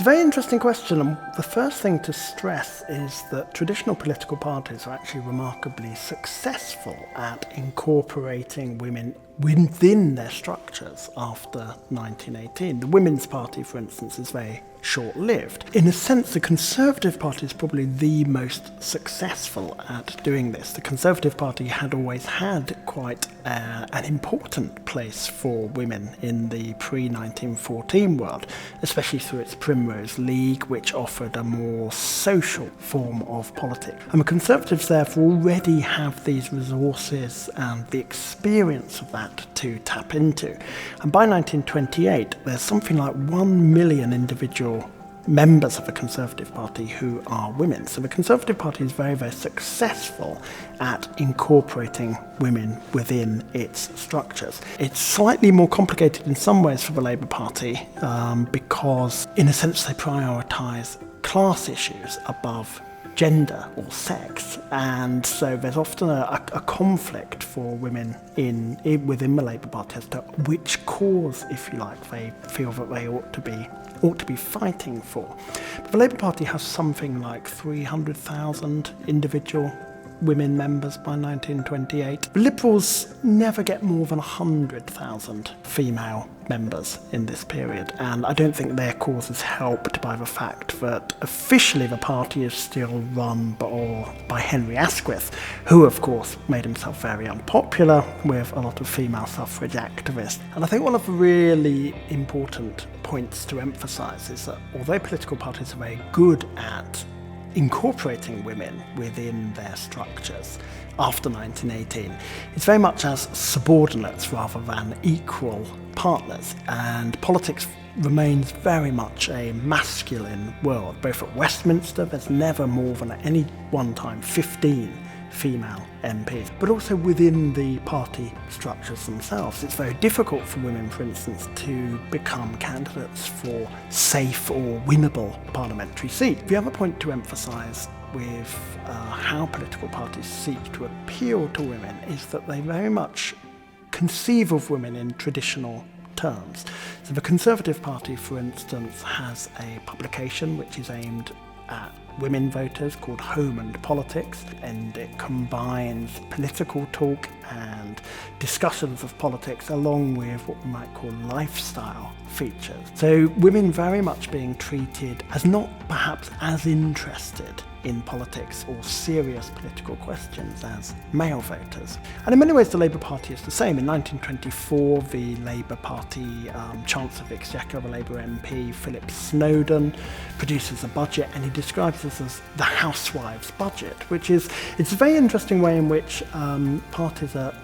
very interesting question, and the first thing to stress is that traditional political parties are actually remarkably successful at incorporating women within their structures after 1918. The Women's Party, for instance, is very short-lived. In a sense, the Conservative Party is probably the most successful at doing this. The Conservative Party had always had quite an important place for women in the pre-1914 world, especially through its Primrose League, which offered a more social form of politics. And the Conservatives therefore already have these resources and the experience of that to tap into. And by 1928, there's something like 1 million individual members of the Conservative Party who are women. So the Conservative Party is very, very successful at incorporating women within its structures. It's slightly more complicated in some ways for the Labour Party because, in a sense, they prioritise class issues above gender or sex, and so there's often a conflict for women within the Labour Party as to which cause, if you like, they feel that they ought to be fighting for. But the Labour Party has something like 300,000 individual women members by 1928. The Liberals never get more than 100,000 female members in this period, and I don't think their cause is helped by the fact that officially the party is still run by Henry Asquith, who of course made himself very unpopular with a lot of female suffrage activists. And I think one of the really important points to emphasise is that although political parties are very good at incorporating women within their structures after 1918, it's very much as subordinates rather than equal partners, and politics remains very much a masculine world. Both at Westminster, there's never more than at any one time 15 female MPs, but also within the party structures themselves. It's very difficult for women, for instance, to become candidates for safe or winnable parliamentary seats. The other point to emphasise with how political parties seek to appeal to women is that they very much conceive of women in traditional terms. So the Conservative Party, for instance, has a publication which is aimed at women voters called Home and Politics, and it combines political talk and discussions of politics along with what we might call lifestyle features. So women very much being treated as not perhaps as interested in politics or serious political questions as male voters. And in many ways the Labour Party is the same. In 1924, the Labour Party Chancellor of the Exchequer, the Labour MP, Philip Snowdon, produces a budget, and he describes this as the Housewife's budget, it's a very interesting way in which parties are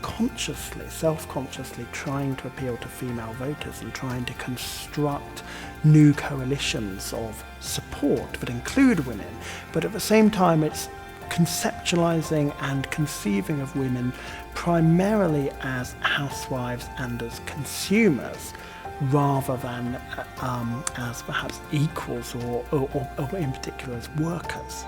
self-consciously trying to appeal to female voters and trying to construct new coalitions of support that include women, but at the same time it's conceptualizing and conceiving of women primarily as housewives and as consumers rather than as perhaps equals or in particular as workers.